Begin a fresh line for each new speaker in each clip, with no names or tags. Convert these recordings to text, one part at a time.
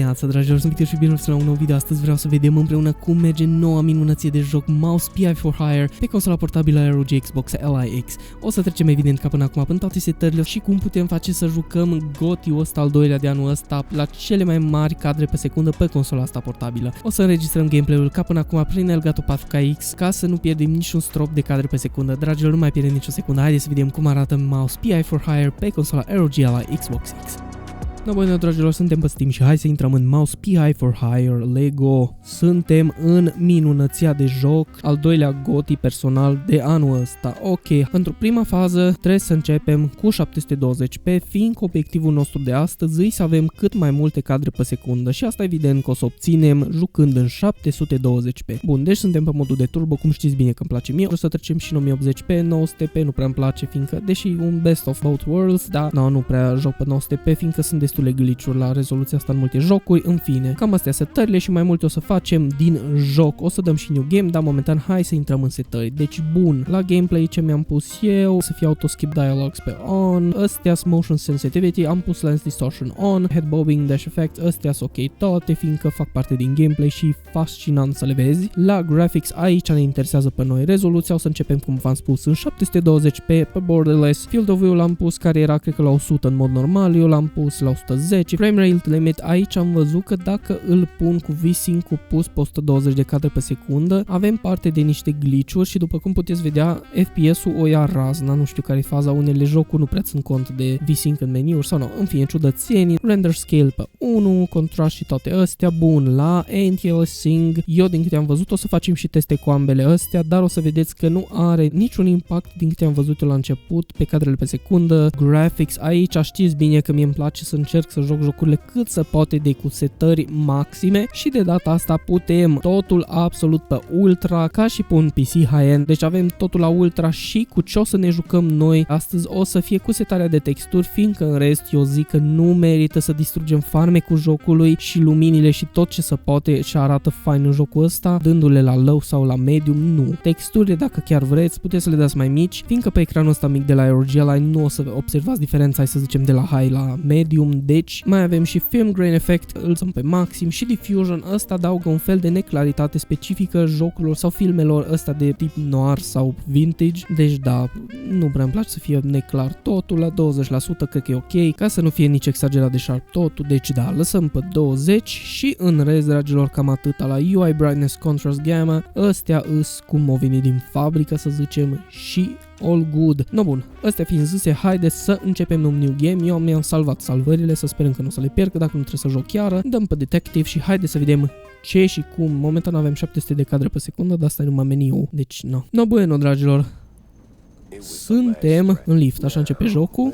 dimineața, dragilor, sunt Victor și bine la un nou video. Astăzi vreau să vedem împreună cum merge noua minunăție de joc Mouse PI for Hire pe consola portabilă ROG Xbox LIX. O să trecem evident ca până acum până toate setările și cum putem face să jucăm GOTY-ul ăsta al doilea de anul ăsta la cele mai mari cadre pe secundă pe consola asta portabilă. O să înregistrăm gameplay-ul ca până acum prin Elgato 4KX ca să nu pierdem niciun strop de cadre pe secundă. Dragilor, nu mai pierdem nicio secundă. Haideți să vedem cum arată Mouse PI for Hire pe consola ROG LI Xbox X. Bine, dragilor, suntem pe Steam și hai să intrăm în Mouse PI for Hire Lego. Suntem în minunăția de joc, al doilea GOTY personal de anul ăsta. Ok, pentru prima fază trebuie să începem cu 720p, fiindcă obiectivul nostru de astăzi e să avem cât mai multe cadre pe secundă și asta evident că o să obținem jucând în 720p. Bun, deci suntem pe modul de turbo, cum știți bine că îmi place mie. O să trecem și în 1080p, 900p nu prea îmi place, fiindcă, deși un best of both worlds, da, nu prea joc pe 900p, fiindcă sunt destule glitch-uri la rezoluția asta în multe jocuri. În fine, cam astea setările și mai multe o să facem din joc. O să dăm și new game, dar momentan hai să intrăm în setări. Deci bun, la gameplay ce mi-am pus eu, să fie auto skip dialogues pe on, ăstea motion sensitivity, am pus lens distortion on, head bobbing, dash effects, ăstea sunt ok toate, fiindcă fac parte din gameplay și fascinant să le vezi. La graphics aici ne interesează pe noi rezoluția, o să începem cum v-am spus în 720p pe borderless, field of view l-am pus care era cred că la 100 în mod normal, eu l-am pus la 110, frame rate limit aici am văzut că dacă îl pun cu V-Sync-ul pus pe 120 de cadre pe secundă, avem parte de niște glitch-uri și după cum puteți vedea, FPS-ul o ia razna, nu știu care e faza, unele jocuri nu prea țin cont de V-Sync în meniuri sau nu, în fine, ciudățenii, render scale pe 1, contrast și toate astea, bun, la anti-aliasing, eu din câte am văzut o să facem și teste cu ambele astea, dar o să vedeți că nu are niciun impact din câte am văzut eu la început pe cadrele pe secundă. Graphics aici știți bine că mie îmi place să încerc să joc jocurile cât se poate de cu setări maxime și de data asta putem totul absolut pe ultra ca și pe un PC high-end, deci avem totul la ultra și cu ce o să ne jucăm noi astăzi o să fie cu setarea de texturi, fiindcă în rest eu zic că nu merită să distrugem farmecul jocului și luminile și tot ce se poate și arată fain în jocul ăsta, dându-le la low sau la medium, nu. Texturile dacă chiar vreți puteți să le dați mai mici, fiindcă pe ecranul ăsta mic de la ROG Ally nu o să observați diferența, hai să zicem de la high la medium, deci mai avem și film grain effect, îl sunt pe maxim și diffusion, ăsta adaugă un fel de neclaritate specifică jocurilor sau filmelor ăsta de tip noir sau vintage, deci da, nu prea îmi place să fie neclar totul, la 20% cred că e ok, ca să nu fie nici exagerat de sharp totul, deci da, lăsăm pe 20 și în rest, dragilor, cam atâta la UI brightness, contrast, gamma, ăstea îs cum au venit din fabrică, să zicem, și all good. No, bun, astea fiind zise, haideți să începem un new game. Eu mi-am salvat salvările, să sperăm că nu o să le pierd, că dacă nu trebuie să joc chiar. Dăm pe detective și haideți să vedem ce și cum. Momentan avem 700 de cadre pe secundă, dar asta e numai meniu, deci no. No, bueno, dragilor, suntem în lift, așa începe jocul.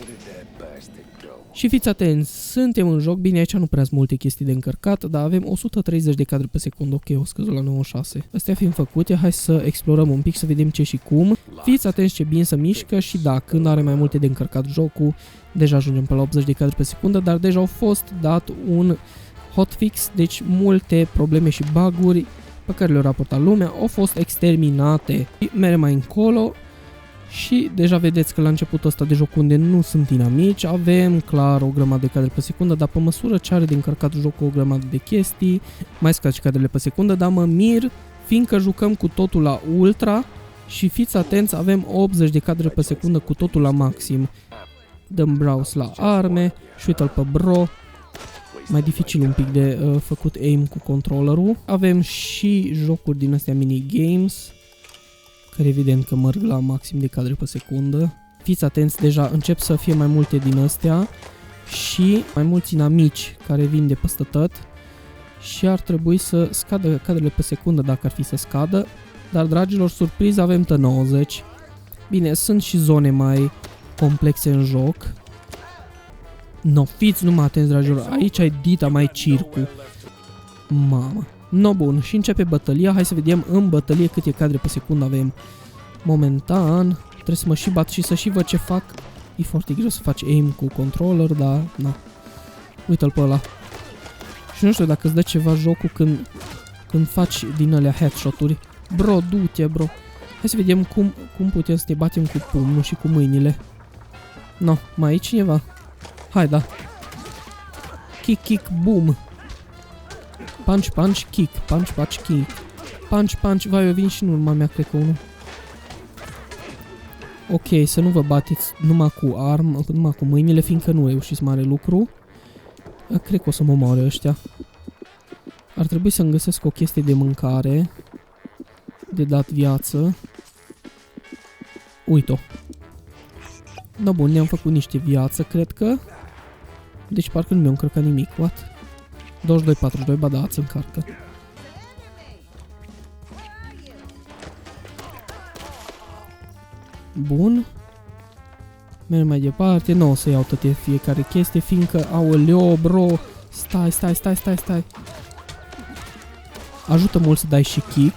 Și fiți atenți, suntem în joc, bine aici nu prea sunt multe chestii de încărcat, dar avem 130 de cadre pe secundă, ok, o scăzut la 96. Astea fiind făcute, hai să explorăm un pic, să vedem ce și cum. Fiți atenți ce bine se mișcă și da, când are mai multe de încărcat jocul, deja ajungem pe la 80 de cadre pe secundă, dar deja au fost dat un hotfix, deci multe probleme și bug-uri pe care le-a raportat lumea au fost exterminate. Mergem mai încolo. Și deja vedeți că la începutul ăsta de joc unde nu sunt inamici, avem clar o grămadă de cadre pe secundă, dar pe măsură ce are de încărcat jocul o grămadă de chestii, mai scad și cadrele pe secundă, dar mă mir, fiindcă jucăm cu totul la ultra și fiți atenți, avem 80 de cadre pe secundă cu totul la maxim. Dăm browse la arme și uite-l pe bro, mai dificil un pic de făcut aim cu controllerul. Avem și jocuri din astea minigames, care evident că merg la maxim de cadre pe secundă. Fiți atenți, deja încep să fie mai multe din astea și mai mulți inamici care vin de peste tot și ar trebui să scadă cadrele pe secundă dacă ar fi să scadă, dar dragilor, surpriză, avem 90. Bine, sunt și zone mai complexe în joc. No, fiți numai atenți, dragilor, aici ai dita mai circu. Mamă. No, bun, și începe bătălia, hai să vedem în bătălie câte cadre pe secundă avem. Momentan, trebuie să mă și bat și să și văd ce fac. E foarte greu să faci aim cu controller, dar, na. Uite-l pe ăla. Și nu știu dacă îți dă ceva jocul când faci din alea headshot-uri. Bro, du-te, bro. Hai să vedem cum putem să ne batem cu pumnul și cu mâinile. No, mai e cineva? Hai, da. Kick, kick, boom. Punch, punch, kick. Punch, punch, kick. Punch, punch. Vai, eu vin și în urma mea, cred că unul. Ok, să nu vă bateți numai cu numai cu mâinile, fiindcă nu reușiți mare lucru. Cred că o să mă moare ăștia. Ar trebui să-mi găsesc o chestie de mâncare. De dat viață. Uite-o. Da, bun, ne-am făcut niște viață, cred că. Deci parcă nu mi-am încărcat nimic, what? 22-42, ba da, ați încarcă. Bun. Merg mai departe, nu o să iau toate fiecare chestie, fiindcă, aoleo, bro, stai. Ajută mult să dai și kick.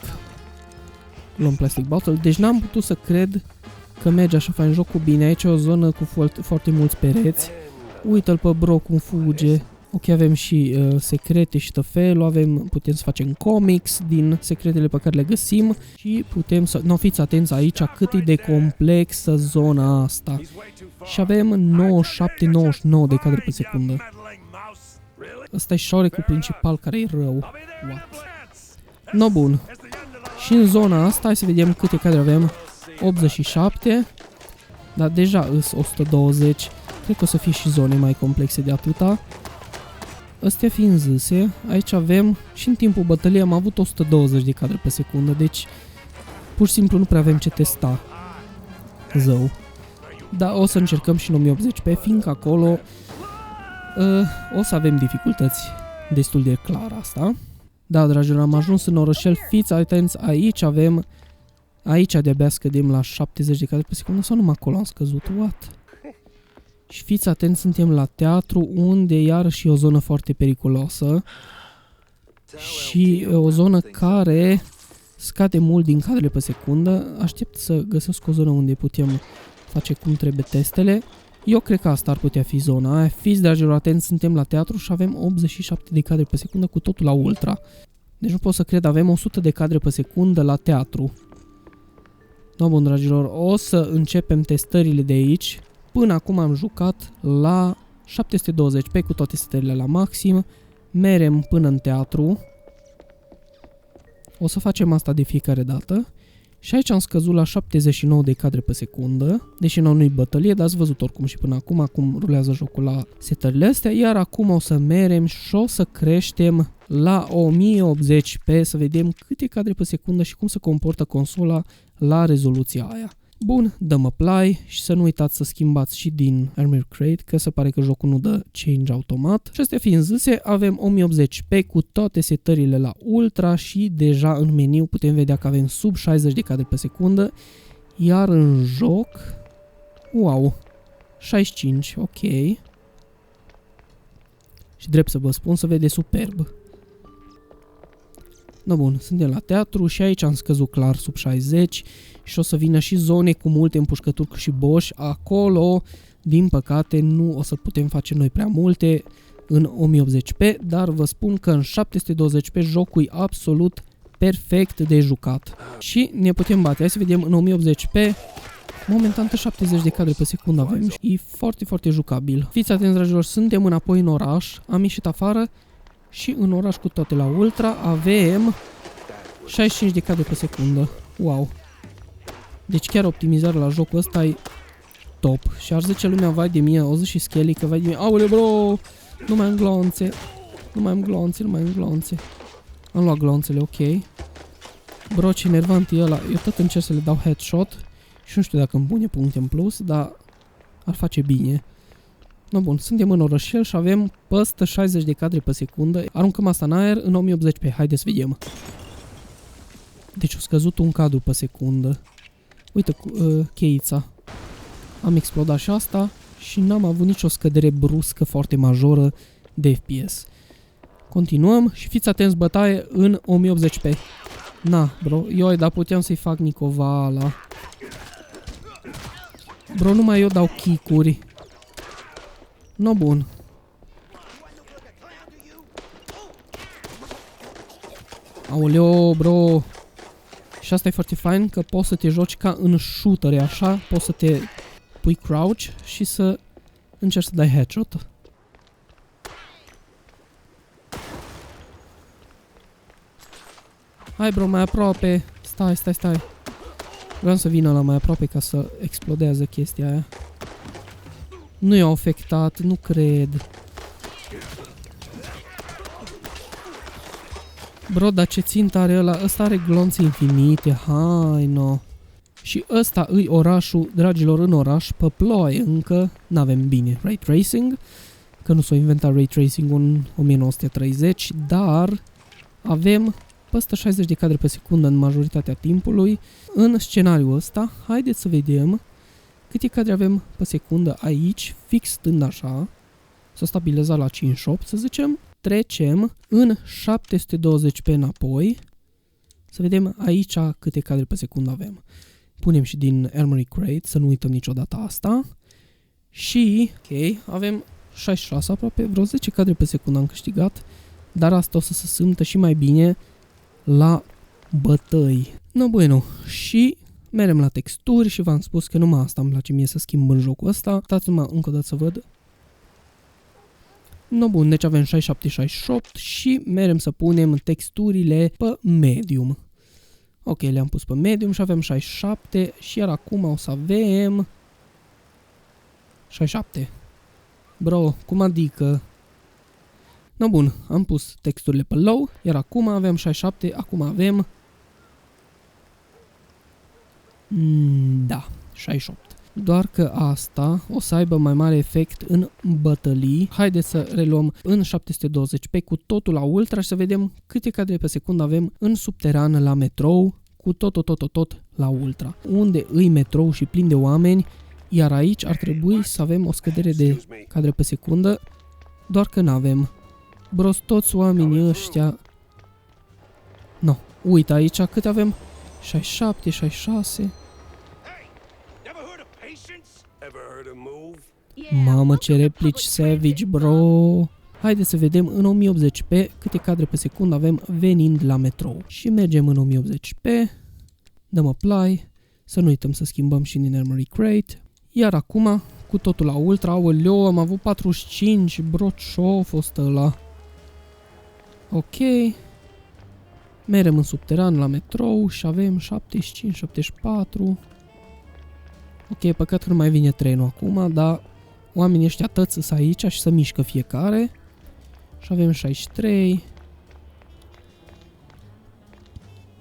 Luăm plastic bottle, deci n-am putut să cred că merge așa fain jocul bine. Aici e o zonă cu foarte mulți pereți. Uită-l pe bro cum fuge. Ok, avem și secrete și tot felul, putem să facem comics din secretele pe care le găsim și putem să... No, fiți atenți aici cât e de complexă zona asta. Și avem 97-99 de cadre pe secundă. Ăsta e șorecul principal care e rău. What? No, bun. Și în zona asta, hai să vedem câte cadre avem. 87. Dar deja îs 120. Cred că o să fie și zone mai complexe de atâta. Astea fiind zise, aici avem, și în timpul bătăliei am avut 120 de cadre pe secundă, deci pur și simplu nu prea avem ce testa. Zău. Dar o să încercăm și în 1080p, fiindcă acolo o să avem dificultăți destul de clar asta. Da, dragilor, am ajuns în orășel, fiți atenți, aici avem, aici de-abia scădem la 70 de cadre pe secundă, sau numai acolo am scăzut, what? Și fiți atenți, suntem la teatru, unde iarăși e o zonă foarte periculoasă și o zonă care scade mult din cadrele pe secundă. Aștept să găsesc o zonă unde putem face cum trebuie testele. Eu cred că asta ar putea fi zona aia. Fiți, dragilor, atenți, suntem la teatru și avem 87 de cadre pe secundă cu totul la ultra. Deci nu pot să cred, avem 100 de cadre pe secundă la teatru. No, bun, dragilor, o să începem testările de aici. Până acum am jucat la 720p cu toate setările la maxim. Merem până în teatru. O să facem asta de fiecare dată. Și aici am scăzut la 79 de cadre pe secundă. Deși nu-i bătălie, dar ați văzut oricum și până acum cum rulează jocul la setările astea. Iar acum o să merem și o să creștem la 1080p să vedem câte cadre pe secundă și cum se comportă consola la rezoluția aia. Bun, dăm apply și să nu uitați să schimbați și din Armor Crate, că se pare că jocul nu dă change automat. Și astea fiind zise, avem 1080p cu toate setările la ultra și deja în meniu putem vedea că avem sub 60 de cadre pe secundă, iar în joc, wow, 65, ok. Și drept să vă spun, se vede superb. No, bun, suntem la teatru și aici am scăzut clar sub 60 și o să vină și zone cu multe împușcături și boși. Acolo, din păcate, nu o să putem face noi prea multe în 1080p, dar vă spun că în 720p jocul e absolut perfect de jucat. Și ne putem bate. Hai să vedem în 1080p. Momentan 70 de cadre pe secundă avem și e foarte, foarte jucabil. Fiți atenți, dragilor, suntem înapoi în oraș, am ieșit afară. Și în oraș cu toate la ultra avem 65 de cadre pe secundă. Wow. Deci chiar optimizarea la jocul ăsta e top. Și ar zice lumea, vai de mine, o zi și Skelly că vai de mine. Aoleu, bro! Nu mai am glonțe. Nu mai am glonțe. Am luat glonțele, ok. Bro, ce nervant e ăla. Eu tot încerc să le dau headshot. Și nu știu dacă îmi pune puncte în plus, dar ar face bine. No, bun, suntem în orășel și avem peste 60 de cadre pe secundă. Aruncăm asta în aer în 1080p. Haideți să vedem. Deci a scăzut un cadru pe secundă. Uite cheița. Am explodat și asta și n-am avut nicio scădere bruscă foarte majoră de FPS. Continuăm și fiți atenți, bătaie în 1080p. Na, bro, eu dar puteam să-i fac Nicovala. Bro, numai eu dau kick-uri. No, bun. Aoleo, bro. Și asta e foarte fain, că poți să te joci ca în shootere, așa. Poți să te pui crouch și să încerci să dai headshot. Hai, bro, mai aproape. Stai. Vreau să vină la mai aproape ca să explodează chestia aia. Nu i-a afectat, nu cred. Bro, dar ce țintă are ăla? Ăsta are glonțe infinite, hai no. Și ăsta îi orașul, dragilor, în oraș, pe ploaie încă, n-avem bine ray tracing, că nu s-a inventat ray tracing în 1930, dar avem peste 60 de cadre pe secundă în majoritatea timpului. În scenariul ăsta, haideți să vedem câte cadre avem pe secundă aici, fix stând așa, să stabilizăm la 5-8, să zicem. Trecem în 720 pe înapoi, să vedem aici câte cadre pe secundă avem. Punem și din Armory Crate, să nu uităm niciodată asta. Și, ok, avem 66 aproape, vreo 10 cadre pe secundă am câștigat, dar asta o să se simtă și mai bine la bătăi. No, bueno, și mergem la texturi și v-am spus că numai asta îmi place mie să schimb în jocul ăsta. Dați-mă încă o dată să văd. No, bun, deci avem 67-68 și mergem să punem texturile pe medium. Ok, le-am pus pe medium și avem 67 și iar acum o să avem 67. Bro, cum adică? No, bun, am pus texturile pe low, iar acum avem 67, acum avem... da, 68. Doar că asta o să aibă mai mare efect în bătălii. Haideți să reluăm în 720p cu totul la ultra și să vedem câte cadre pe secundă avem în subteran la metrou cu tot la ultra. Unde îi metrou și plin de oameni, iar aici ar trebui să avem o scădere de cadre pe secundă, doar că n-avem. Bros, toți oamenii ăștia... No, uite aici cât avem? 67, 66... Mamă, ce replici savage, bro! Haideți să vedem în 1080p câte cadre pe secundă avem venind la metrou. Și mergem în 1080p, dăm apply, să nu uităm să schimbăm și din Armory Crate. Iar acum, cu totul la ultra, aoleo, am avut 45, bro, ce-a fost ăla? Ok. Mergem în subteran la metrou și avem 75, 74. Ok, păcat că nu mai vine trenul acum, dar oamenii ăștia tăți aici și să mișcă fiecare. Și avem 63.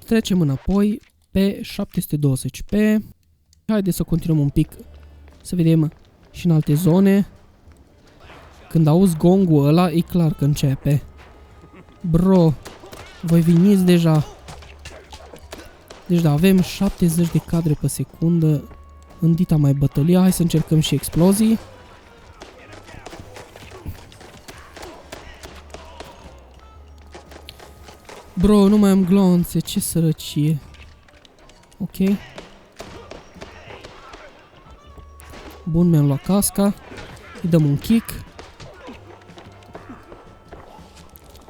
Trecem înapoi pe 720p. Haideți să continuăm un pic să vedem și în alte zone. Când auzi gongul ăla, e clar că începe. Bro, voi veniți deja. Deci da, avem 70 de cadre pe secundă în dita mai bătălia. Hai să încercăm și explozii. Bro, nu mai am glonțe, ce sărăcie. Ok. Bun, mi-am luat casca. Îi dăm un kick.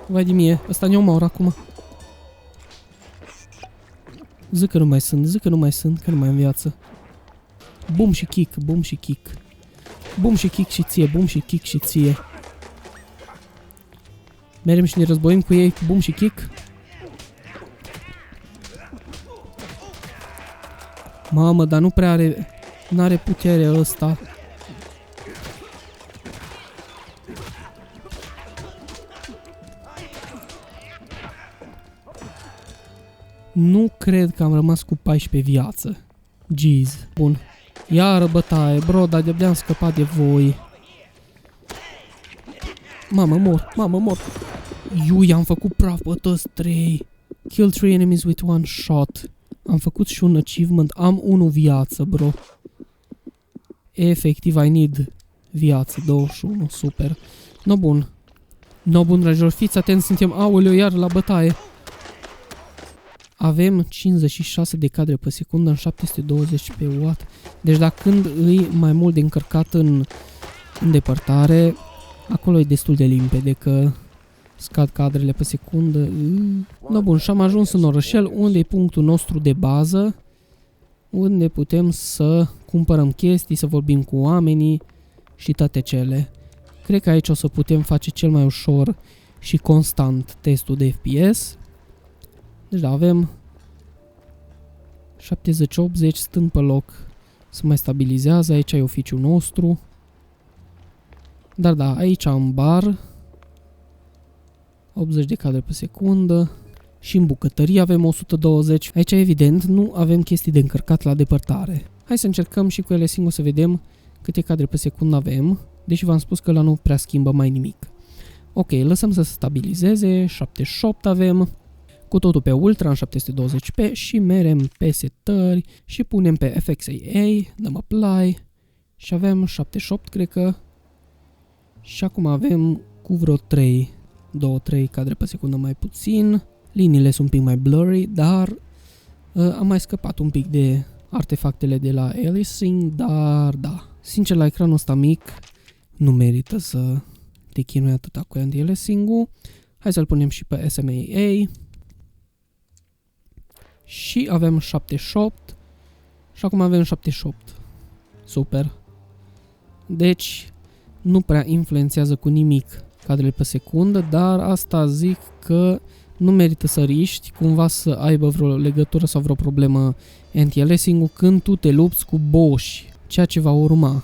Vai de mie, ăsta ne omoară acum. Zic că nu mai sunt, zic că nu mai sunt, că nu mai am viață. Bum și kick, bum și kick. Bum și kick și ție, bum și kick și ție. Mergem și ne războim cu ei, bum și kick. Mamă, dar nu prea are... N-are putere ăsta. Nu cred că am rămas cu 14 viață. Jeez. Bun. Iară bătaie, bro, dar de-abia am scăpat de voi. Mamă, mor, mamă, mor. Iu, i-am făcut praf pe toți 3. Kill 3 enemies with one shot. Am făcut și un achievement. Am 1 viață, bro. Efectiv, I need viață. 21, super. No, bun. No, bun, dragilor, fiți atenți, suntem, aoleu, iar la bătaie. Avem 56 de cadre pe secundă în 720 pe watt. Deci dacă când îi mai mult de încărcat în depărtare, acolo e destul de limpede că scad cadrele pe secundă. No, bun, și am ajuns în orășel, unde e punctul nostru de bază, unde putem să cumpărăm chestii, să vorbim cu oamenii și toate cele. Cred că aici o să putem face cel mai ușor și constant testul de FPS. Deci da, avem 70-80 stând pe loc, se mai stabilizează, aici e oficiul nostru. Dar da, aici am bar, 80 de cadre pe secundă și în bucătărie avem 120. Aici evident nu avem chestii de încărcat la depărtare. Hai să încercăm și cu ele singur să vedem câte cadre pe secundă avem, deși v-am spus că ăla nu prea schimbă mai nimic. Ok, lăsăm să se stabilizeze, 78 avem, cu totul pe Ultra în 720p și merem pe setări și punem pe FXAA, dăm Apply și avem 78 cred că și acum avem cu vreo 2-3 cadre pe secundă mai puțin. Liniile sunt un pic mai blurry, dar am mai scăpat un pic de artefactele de la aliasing, dar da, sincer la ecranul ăsta mic nu merită să te chinui atâta cu anti-aliasing-ul. Hai să-l punem și pe SMAA. Și avem 78 și acum avem 78. Super. Deci nu prea influențează cu nimic cadrele pe secundă, dar asta zic că nu merită să riști cumva să aibă vreo legătură sau vreo problemă anti-aliasing-ul când tu te lupți cu boși, ceea ce va urma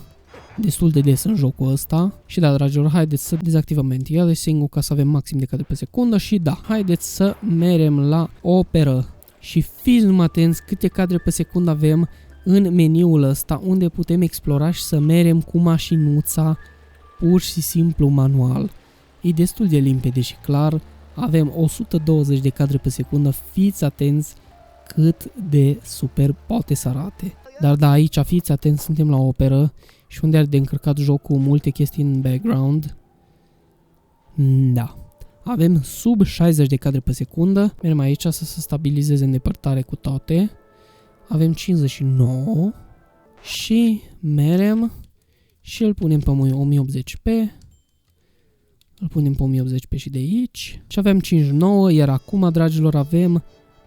destul de des în jocul ăsta. Și da, dragilor, haideți să dezactivăm anti-aliasing-ul ca să avem maxim de cadre pe secundă și da, haideți să merem la operă. Și fiți numai atenți câte cadre pe secundă avem în meniul ăsta unde putem explora și să merem cu mașinuța pur și simplu manual. E destul de limpede și clar, avem 120 de cadre pe secundă, fiți atenți cât de super poate să arate. Dar da, aici fiți atenți, suntem la operă și unde are de încărcat jocul multe chestii în background. Da. Avem sub 60 de cadre pe secundă. Mergem aici să se stabilizeze în depărtare cu toate. Avem 59. Și merem și îl punem pe 1080p. Îl punem pe 1080p și de aici. Și avem 59, iar acum, dragilor, avem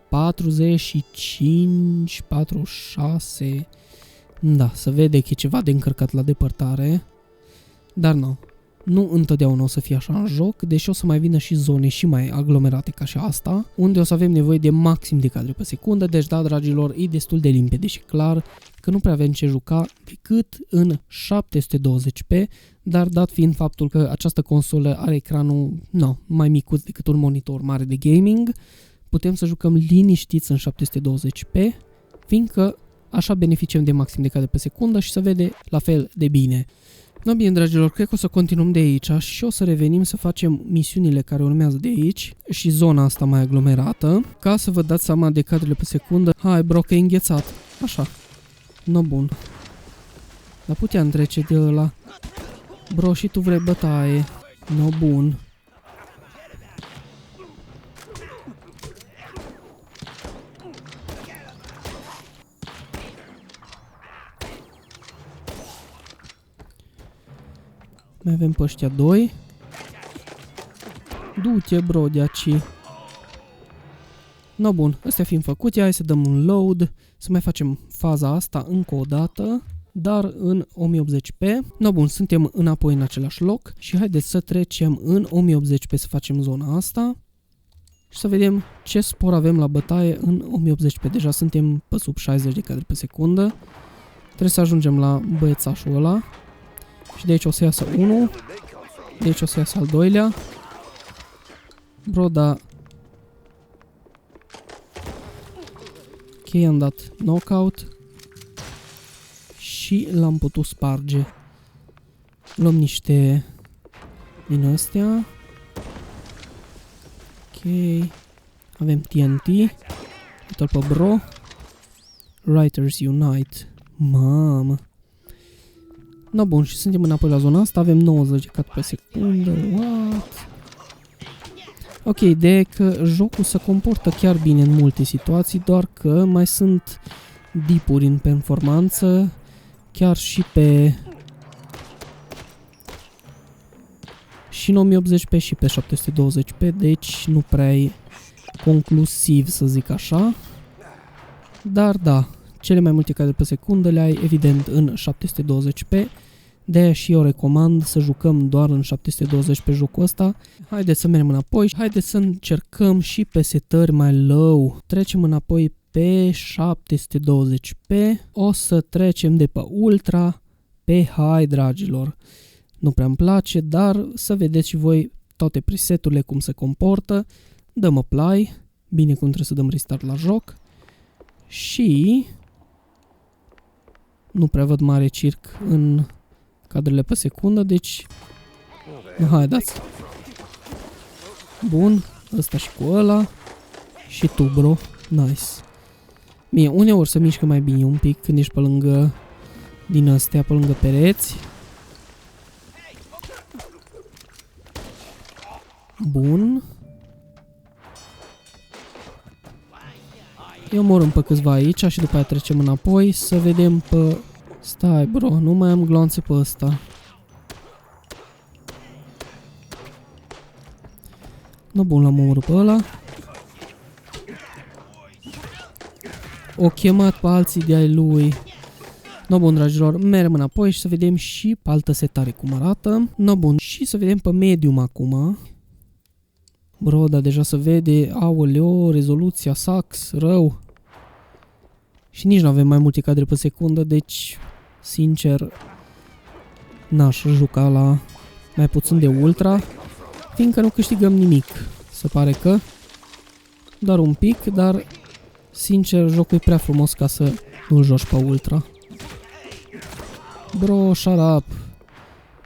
45, 46. Da, se vede că e ceva de încărcat la depărtare. Dar nu. Nu întotdeauna o să fie așa în joc, deși o să mai vină și zone și mai aglomerate ca și asta, unde o să avem nevoie de maxim de cadre pe secundă, deci da, dragilor, e destul de limpede și clar că nu prea avem ce juca decât în 720p, dar dat fiind faptul că această consolă are ecranul mai micuț decât un monitor mare de gaming, putem să jucăm liniștiți în 720p, fiindcă așa beneficiem de maxim de cadre pe secundă și se vede la fel de bine. No, bine, dragilor, cred că o să continuăm de aici și o să revenim să facem misiunile care urmează de aici și zona asta mai aglomerată, ca să vă dați seama de cadrele pe secundă. Hai, bro, că e înghețat. Așa. No, bun. Dar puteam trece de ăla. Bro, și tu vrei bătaie. No, bun. Mai avem pe ăștia doi. Du-te, bro, de aici. No, bun, astea fiind făcute, hai să dăm un load, să mai facem faza asta încă o dată, dar în 1080p. No, bun, suntem înapoi în același loc și haideți să trecem în 1080p să facem zona asta și să vedem ce spor avem la bătaie în 1080p. Deja suntem pe sub 60 de cadre pe secundă. Trebuie să ajungem la băiețașul ăla. Și de aici o să iasă unul. De aici o să iasă al doilea. Bro, da. Ok, am dat knockout. Și l-am putut sparge. Luăm niște din astea. Ok. Avem TNT. Uite-l pe bro. Writers Unite. Mamă. No, bun, și suntem înapoi la zona asta, avem 90 de cadre pe secundă, what? Ok, ideea e că jocul se comportă chiar bine în multe situații, doar că mai sunt dipuri în performanță, chiar și pe... și în 1080p și pe 720p, deci nu prea e conclusiv, să zic așa. Dar da, cele mai multe cadre pe secundă le ai evident în 720p, De-aia și eu recomand să jucăm doar în 720 pe jocul ăsta. Haideți să mergem înapoi și haideți să încercăm și pe setări mai low. Trecem înapoi pe 720p. O să trecem de pe ultra pe high, dragilor. Nu prea îmi place, dar să vedeți și voi toate preseturile cum se comportă. Dăm apply. Bine cum trebuie să dăm restart la joc. Și nu prea văd mare circ în cadrele pe secundă, deci hai, dați. Bun, ăsta și cu ăla. Și tu, bro. Nice. Bine, uneori se mișcă mai bine un pic când ești pe lângă din astea, pe lângă pereți. Bun. Eu omorâm pe câțiva aici și după aia trecem înapoi să vedem pe... Stai, bro, nu mai am gloanțe pe ăsta. No, bun, l-am omorât pe ăla. O chemat pe alții de ai lui. No, bun, dragilor, mergem înapoi și să vedem și pe altă setare cum arată. No, bun, și să vedem pe medium acum. Bro, dar deja se vede, aoleo, rezoluția, sax, rău. Și nici nu avem mai multe cadre pe secundă, deci, sincer, n-aș juca la mai puțin de ultra, fiindcă nu câștigăm nimic. Se pare că doar un pic, dar, sincer, jocul e prea frumos ca să nu-l joci pe ultra. Bro, shut up.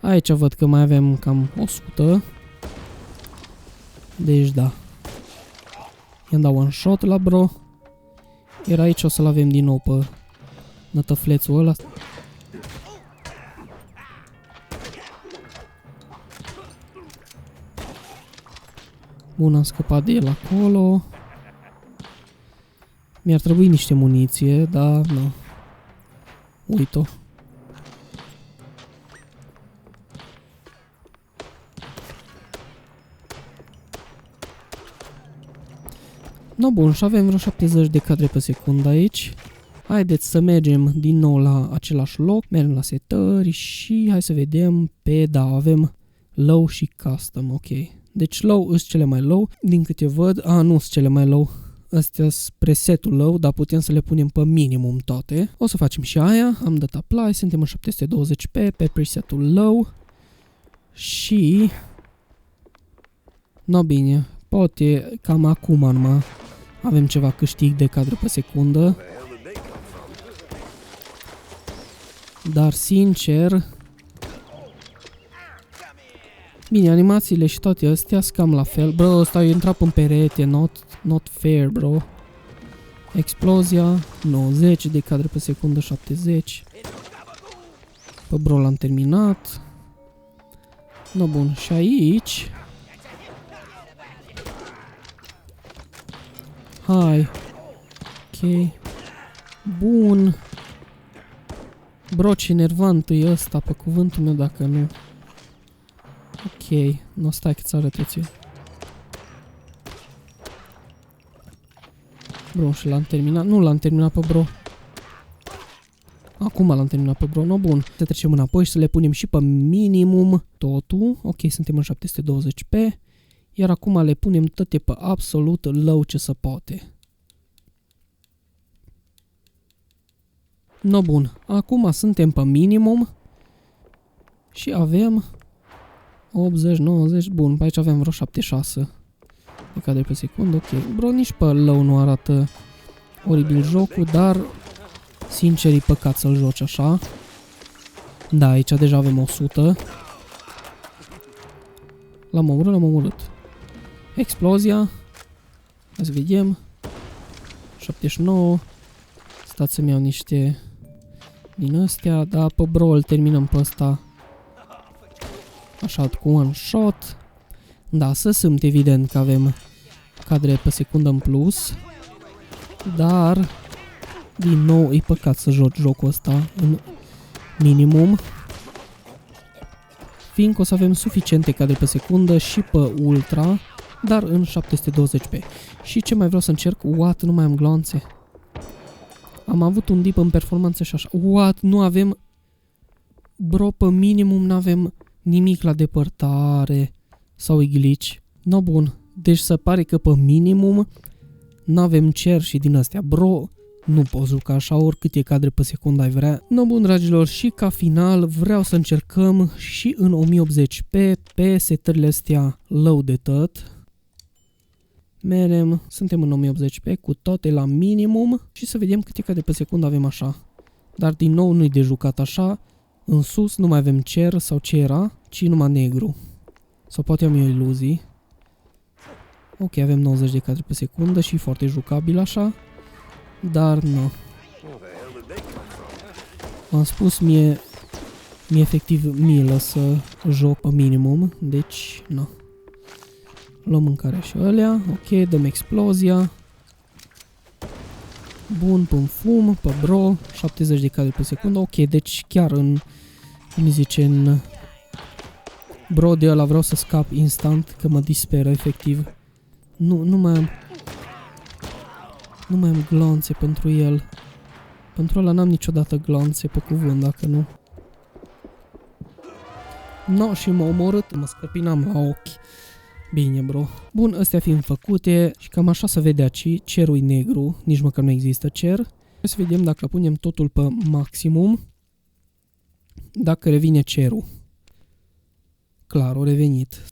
Aici văd că mai avem cam 100. Deci da. I-am dat one shot la bro. Iar aici o să-l avem din nou pe nătăflețul ăla. Bun, am scăpat de el acolo. Mi-ar trebui niște muniție, dar nu. Uit-o. No, bun, și avem vreo 70 de cadre pe secundă aici. Haideți să mergem din nou la același loc. Mergem la setări și hai să vedem pe, da, avem low și custom, ok. Deci low sunt cele mai low, din câte văd, nu sunt cele mai low. Astea sunt presetul low, dar putem să le punem pe minimum toate. O să facem și aia, am dat apply, suntem în 720p pe presetul low. Și... no, bine, poate cam acum numai avem ceva câștig de cadre pe secundă. Dar sincer... bine, animațiile și toate astea sunt cam la fel. Bro, ăsta eu intrat în perete, not fair, bro. Explozia, 90 de cadre pe secundă, 70. Pe bro l-am terminat. No, bun, și aici... hai. Ok. Bun. Bro, ce nervant e ăsta, pe cuvântul meu, dacă nu. Ok. Nu, stai că ți arăt eu. Bro, și l-am terminat. Nu l-am terminat pe bro. Acum l-am terminat pe bro. No, bun. Să trecem înapoi și să le punem și pe minimum totul. Ok, suntem în 720p. Iar acum le punem toate pe absolut low ce se poate. No, bun. Acum suntem pe minimum. Și avem 80, 90. Bun, pe aici avem vreo 76 de cadre pe secundă. Ok. Bro, nici pe low nu arată oribil jocul, dar sincer e păcat să-l joci așa. Da, aici deja avem 100. L-am omorât. Explozia. Hai să vedem. 79. Stați să-mi iau niște din astea. Da, pe bro îl terminăm pe ăsta. Așa, cu one shot. Da, să sunt evident că avem cadre pe secundă în plus. Dar, din nou, e păcat să joci jocul ăsta în minimum. Fiindcă o să avem suficiente cadre pe secundă și pe ultra, dar în 720p. Și ce mai vreau să încerc? What? Nu mai am gloanțe. Am avut un dip în performanță și așa. What? Nu avem Bro, pe minimum n-avem nimic la depărtare. Sau e glitch. No, bun. Deci se pare că pe minimum n-avem cer și din astea. Bro, nu poți juca așa oricâte cadre pe secundă ai vrea. No, bun, dragilor, și ca final vreau să încercăm și în 1080p pe setările astea low de tot. Merem, suntem în 1080p cu toate la minimum și să vedem câte cadre pe secundă avem așa. Dar din nou nu-i de jucat așa. În sus nu mai avem cer sau ce era, ci numai negru. Sau poate am eu iluzii. Ok, avem 90 de cadre pe secundă și foarte jucabil așa. Dar nu. Am spus mie efectiv milă să joc pe minimum, deci nu. Luăm mâncarea și alea, ok, dăm explozia. Bun, păm fum, pe bro, 70 de cadre pe secundă, ok, deci chiar în, cum îi zice, în bro de ăla vreau să scap instant, că mă disperă efectiv. Nu mai am glonțe pentru el. Pentru ăla n-am niciodată glonțe pe cuvânt, dacă nu. No, și m-a omorât, mă scăpinam la ochi. Bine, bro. Bun, astea fiind făcute și cam așa se vede aici, cerul e negru, nici măcar nu există cer. Să vedem dacă punem totul pe maximum, dacă revine cerul. Clar, a revenit.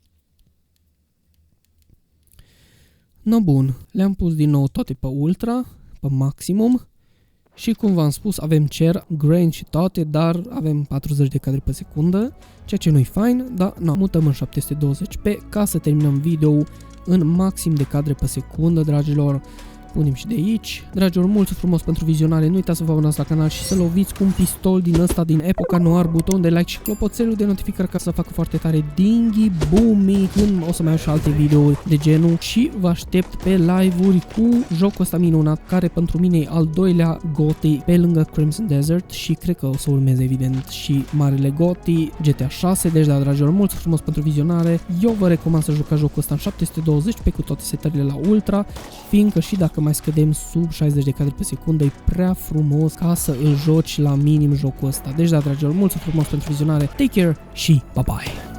No, bun, le-am pus din nou toate pe ultra, pe maximum. Și cum v-am spus, avem cer, grain și toate, dar avem 40 de cadre pe secundă, ceea ce nu-i fain, dar no, mutăm în 720p ca să terminăm video în maxim de cadre pe secundă, dragilor. Punem și de aici. Dragilor, mulțumesc frumos pentru vizionare, nu uitați să vă abonați la canal și să loviți cu un pistol din ăsta din epoca noir, buton de like și clopoțelul de notificări ca să facă foarte tare dinghi, booming, când o să mai au și alte videouri de genul și vă aștept pe live-uri cu jocul ăsta minunat, care pentru mine e al doilea GOTY pe lângă Crimson Desert și cred că o să urmeze evident și marele GOTY GTA 6, deci da, dragilor, mulțumesc frumos pentru vizionare, eu vă recomand să jucați jocul ăsta în 720 pe cu toate setările la ultra, fiindcă și dacă mai scădem sub 60 de cadre pe secundă, e prea frumos ca să îl joci la minim jocul ăsta. Deci da, dragilor, mulțumesc frumos pentru vizionare, take care și bye bye!